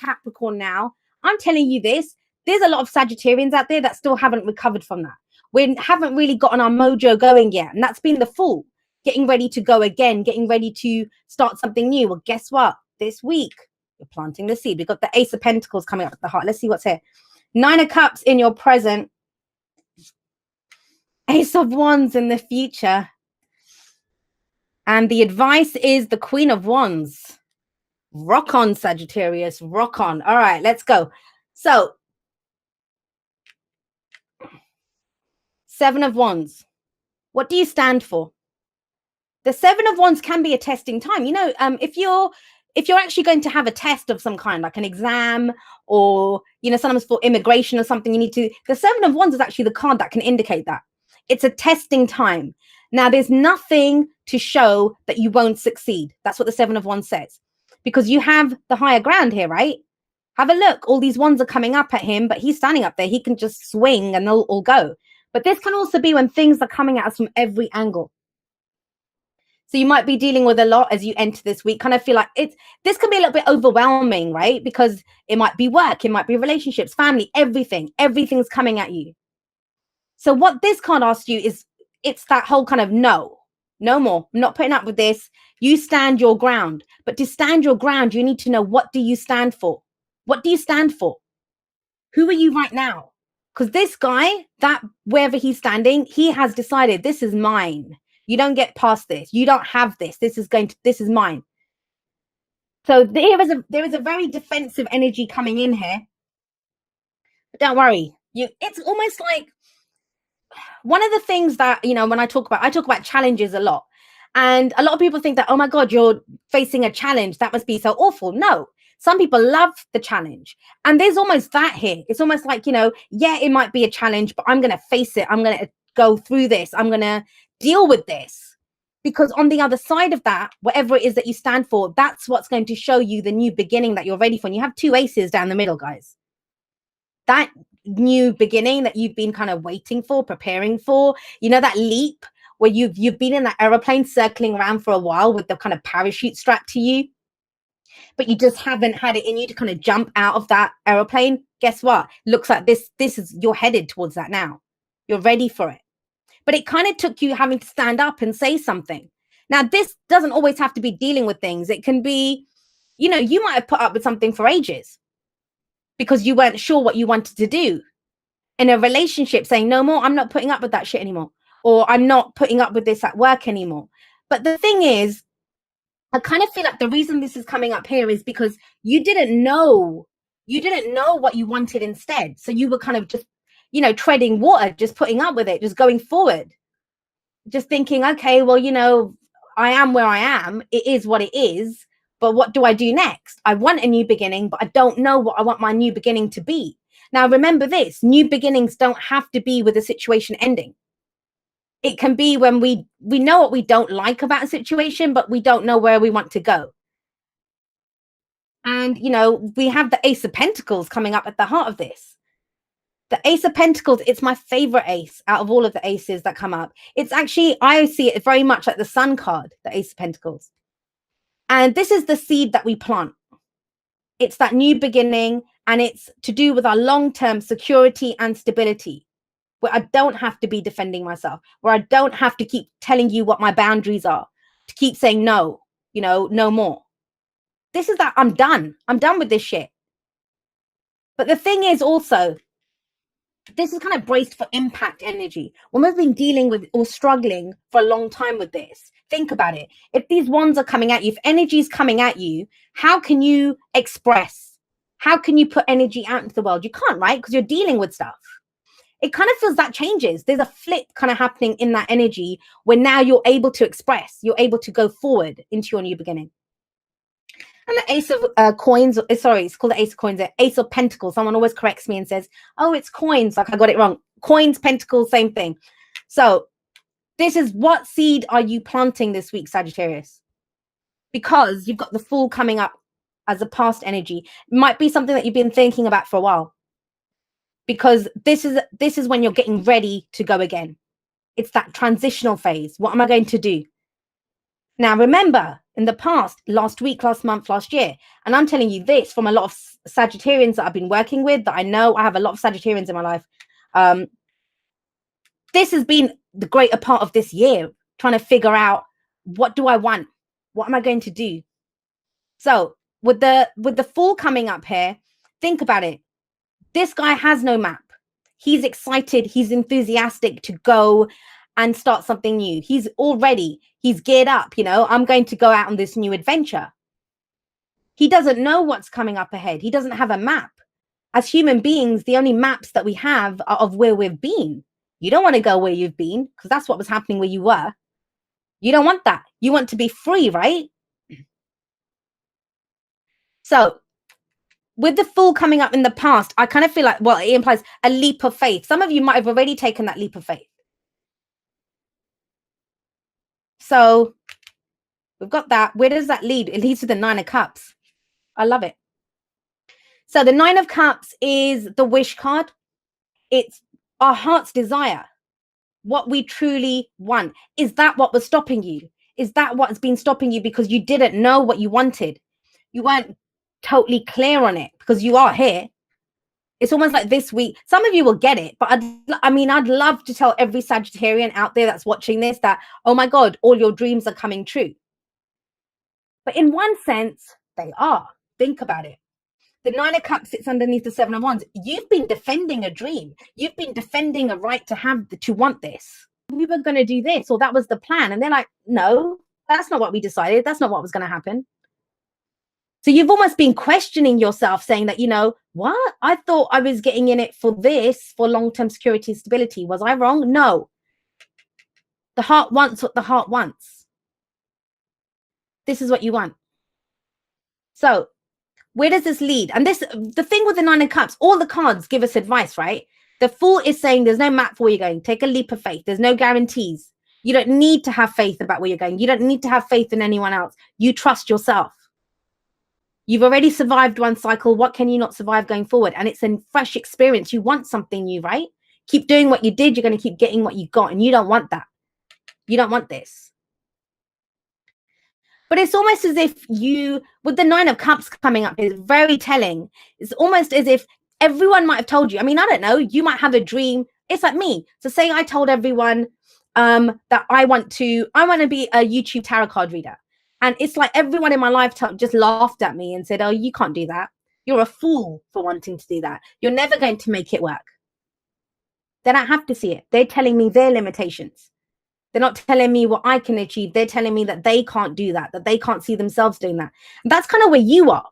Capricorn now. I'm telling you this, there's a lot of Sagittarians out there that still haven't recovered from that. We haven't really gotten our mojo going yet. And that's been the Fool, getting ready to go again, getting ready to start something new. Well, guess what? This week, you're planting the seed. We've got the Ace of Pentacles coming up at the heart. Let's see what's here. 9 of Cups in your present. Ace of Wands in the future. And the advice is the Queen of Wands. Rock on, Sagittarius. Rock on. All right, let's go. So, 7 of Wands. What do you stand for? The 7 of Wands can be a testing time. You know, if you're actually going to have a test of some kind, like an exam, or, you know, sometimes for immigration or something, you need to, the 7 of Wands is actually the card that can indicate that. It's a testing time. Now, there's nothing to show that you won't succeed. That's what the 7 of Wands says. Because you have the higher ground here, right? Have a look. All these wands are coming up at him, but he's standing up there. He can just swing and they'll all go. But this can also be when things are coming at us from every angle. So you might be dealing with a lot as you enter this week. Kind of feel like this can be a little bit overwhelming, right? Because it might be work, it might be relationships, family, everything. Everything's coming at you. So what this card asks you is, it's that whole kind of no more. I'm not putting up with this. You stand your ground. But to stand your ground, you need to know, what do you stand for? What do you stand for? Who are you right now? Because this guy, that wherever he's standing, he has decided, this is mine. You don't get past this. You don't have this. This is mine. So there is a very defensive energy coming in here. But don't worry. It's almost like one of the things that, you know, when I talk about challenges a lot. And a lot of people think that, oh my God, you're facing a challenge. That must be so awful. No, some people love the challenge. And there's almost that here. It's almost like, you know, yeah, it might be a challenge, but I'm going to face it. I'm going to go through this. I'm going to deal with this. Because on the other side of that, whatever it is that you stand for, that's what's going to show you the new beginning that you're ready for. And you have 2 aces down the middle, guys. That new beginning that you've been kind of waiting for, preparing for, you know, that leap where you've been in that aeroplane circling around for a while with the kind of parachute strapped to you, but you just haven't had it in you to kind of jump out of that aeroplane. Guess what? Looks like this is, you're headed towards that now. You're ready for it. But it kind of took you having to stand up and say something. Now, this doesn't always have to be dealing with things. It can be, you know, you might have put up with something for ages because you weren't sure what you wanted to do. In a relationship, saying, no more, I'm not putting up with that shit anymore. Or I'm not putting up with this at work anymore. But the thing is, I kind of feel like the reason this is coming up here is because you didn't know what you wanted instead. So you were kind of just, you know, treading water, just putting up with it, just going forward, just thinking, okay, well, you know, I am where I am. It is what it is. But what do I do next? I want a new beginning, but I don't know what I want my new beginning to be. Now, remember this, new beginnings don't have to be with a situation ending. It can be when we know what we don't like about a situation, but we don't know where we want to go. And, you know, we have the Ace of Pentacles coming up at the heart of this. The Ace of Pentacles, it's my favorite ace out of all of the aces that come up. It's actually, I see it very much like the Sun card, the Ace of Pentacles. And this is the seed that we plant. It's that new beginning, and it's to do with our long-term security and stability, where I don't have to be defending myself, where I don't have to keep telling you what my boundaries are, to keep saying no, you know, no more. This is that I'm done. I'm done with this shit. But the thing is also, this is kind of braced for impact energy. When we've been dealing with or struggling for a long time with this, think about it. If these wands are coming at you, if energy is coming at you, how can you express? How can you put energy out into the world? You can't, right? Because you're dealing with stuff. It kind of feels that changes. There's a flip kind of happening in that energy where now you're able to express, you're able to go forward into your new beginning. And the Ace of Coins, sorry, it's called the Ace of Coins, the Ace of Pentacles. Someone always corrects me and says, oh, it's coins. Like I got it wrong. Coins, pentacles, same thing. So this is, what seed are you planting this week, Sagittarius? Because you've got the Fool coming up as a past energy. It might be something that you've been thinking about for a while. Because this is when you're getting ready to go again. It's that transitional phase. What am I going to do? Now, remember, in the past, last week, last month, last year. And I'm telling you this from a lot of Sagittarians that I've been working with, that I know. I have a lot of Sagittarians in my life. This has been the greater part of this year, trying to figure out, what do I want? What am I going to do? So with the Fool coming up here, think about it. This guy has no map. He's excited. He's enthusiastic to go and start something new. He's geared up. I'm going to go out on this new adventure. He doesn't know what's coming up ahead. He doesn't have a map. As human beings, the only maps that we have are of where we've been. You don't want to go where you've been, because that's what was happening where you were. You don't want that. You want to be free, right? So with the Fool coming up in the past, I kind of feel like, well, it implies a leap of faith. Some of you might have already taken that leap of faith. So we've got that. Where does that lead? It leads to the Nine of Cups. I love it. So the Nine of Cups is the wish card. It's our heart's desire, what we truly want. Is that what was stopping you? Is that what's been stopping you because you didn't know what you wanted? You weren't totally clear on it, because you are here. It's almost like this week, some of you will get it, but I'd love to tell every Sagittarian out there that's watching this that, oh my God, all your dreams are coming true. But in one sense, they are. Think about it. The Nine of Cups sits underneath the Seven of Wands. You've been defending a dream. You've been defending a right to want this. We were going to do this, or that was the plan. And they're like, no, that's not what we decided. That's not what was going to happen. So you've almost been questioning yourself, saying that, what? I thought I was getting in it for this, for long-term security and stability. Was I wrong? No. The heart wants what the heart wants. This is what you want. So where does this lead? And the thing with the Nine of Cups, all the cards give us advice, right? The Fool is saying there's no map for where you're going. Take a leap of faith. There's no guarantees. You don't need to have faith about where you're going. You don't need to have faith in anyone else. You trust yourself. You've already survived one cycle. What can you not survive going forward? And it's a fresh experience. You want something new, right? Keep doing what you did. You're going to keep getting what you got. And you don't want that. You don't want this. But it's almost as if with the Nine of Cups coming up, is very telling. It's almost as if everyone might have told you. I don't know. You might have a dream. It's like me. So say I told everyone that I want to be a YouTube tarot card reader. And it's like everyone in my lifetime just laughed at me and said, oh, you can't do that. You're a fool for wanting to do that. You're never going to make it work. They don't have to see it. They're telling me their limitations. They're not telling me what I can achieve. They're telling me that they can't do that they can't see themselves doing that. And that's kind of where you are.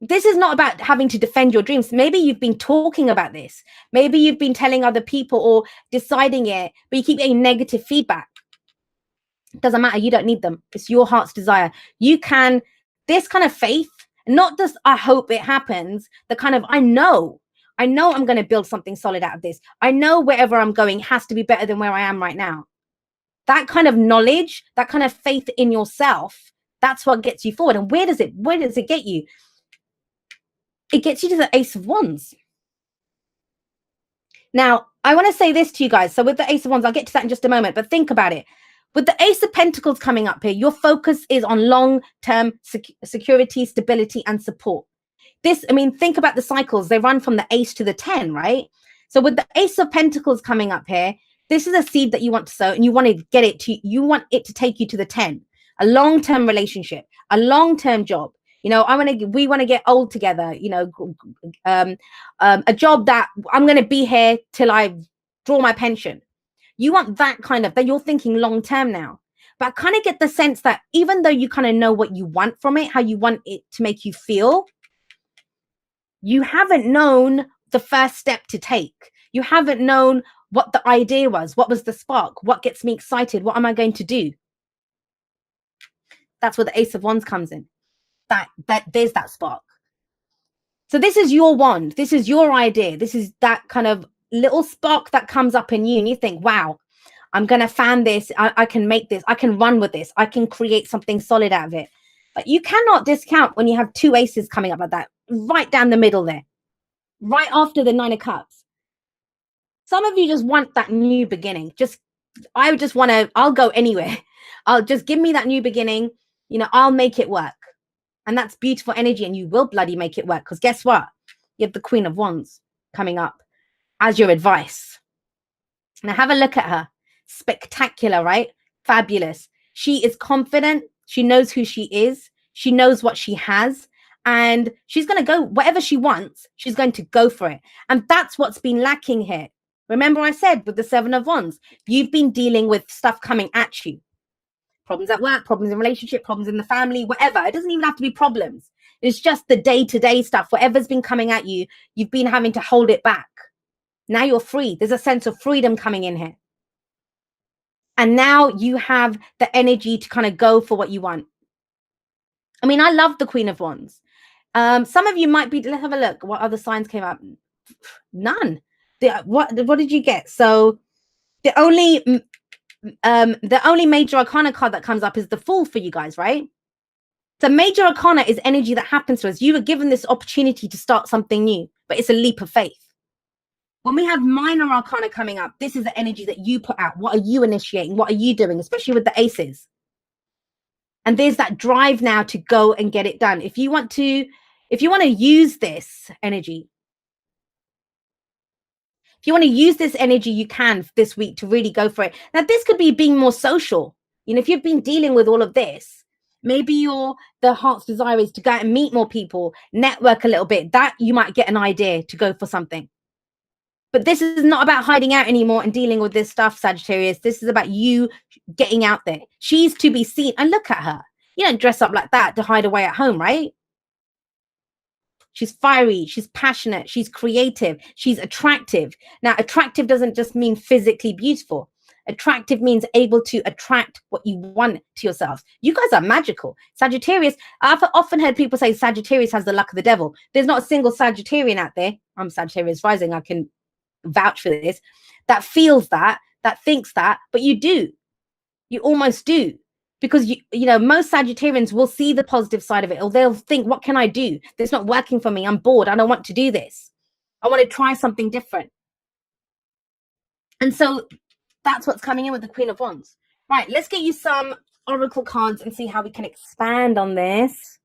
This is not about having to defend your dreams. Maybe you've been talking about this. Maybe you've been telling other people or deciding it, but you keep getting negative feedback. Doesn't matter. You don't need them. It's your heart's desire. You can, this kind of faith, not just I hope it happens, the kind of I know I'm going to build something solid out of this. I know wherever I'm going has to be better than where I am right now. That kind of knowledge, that kind of faith in yourself, that's what gets you forward. And where does it get you? It gets you to the Ace of Wands. Now, I want to say this to you guys. So with the Ace of Wands, I'll get to that in just a moment, but think about it. With the Ace of Pentacles coming up here, your focus is on long-term security, stability, and support. Think about the cycles. They run from the Ace to the 10, right? So with the Ace of Pentacles coming up here, this is a seed that you want to sow, and you want it to take you to the 10, a long-term relationship, a long-term job. We want to get old together, a job that I'm going to be here till I draw my pension. You want that you're thinking long term now. But I kind of get the sense that even though you kind of know what you want from it, how you want it to make you feel, you haven't known the first step to take. You haven't known what the idea was. What was the spark? What gets me excited? What am I going to do? That's where the Ace of Wands comes in. That there's that spark. So this is your wand. This is your idea. This is that kind of little spark that comes up in you, and you think, wow, I'm going to fan this. I can make this. I can run with this. I can create something solid out of it. But you cannot discount when you have two aces coming up like that, right down the middle there, right after the Nine of Cups. Some of you just want that new beginning. I'll go anywhere. I'll just give me that new beginning. I'll make it work. And that's beautiful energy, and you will bloody make it work, because guess what? You have the Queen of Wands coming up as your advice. Now have a look at her. Spectacular, right? Fabulous. She is confident. She knows who she is. She knows what she has. And she's going to go, whatever she wants, she's going to go for it. And that's what's been lacking here. Remember I said with the Seven of Wands, you've been dealing with stuff coming at you. Problems at work, problems in relationship, problems in the family, whatever. It doesn't even have to be problems. It's just the day-to-day stuff. Whatever's been coming at you, you've been having to hold it back. Now you're free. There's a sense of freedom coming in here. And now you have the energy to kind of go for what you want. I mean, I love the Queen of Wands. Some of you might be, let's have a look. What other signs came up? None. What did you get? So the only major arcana card that comes up is the Fool for you guys, right? So major arcana is energy that happens to us. You were given this opportunity to start something new, but it's a leap of faith. When we have minor arcana coming up, this is the energy that you put out. What are you initiating? What are you doing? Especially with the aces. And there's that drive now to go and get it done. If you want to use this energy, you can this week to really go for it. Now, this could be being more social. If you've been dealing with all of this, maybe the heart's desire is to go out and meet more people, network a little bit. That you might get an idea to go for something. But this is not about hiding out anymore and dealing with this stuff, Sagittarius. This is about you getting out there. She's to be seen. And look at her. You don't dress up like that to hide away at home, right? She's fiery. She's passionate. She's creative. She's attractive. Now, attractive doesn't just mean physically beautiful. Attractive means able to attract what you want to yourself. You guys are magical. Sagittarius, I've often heard people say Sagittarius has the luck of the devil. There's not a single Sagittarian out there. I'm Sagittarius rising. I can vouch for this, that feels that thinks that, but you almost do, because most Sagittarians will see the positive side of it, or they'll think, what can I do? It's not working for me. I'm bored. I don't want to do this. I want to try something different. And so that's what's coming in with the Queen of Wands. Right, let's get you some oracle cards and see how we can expand on this.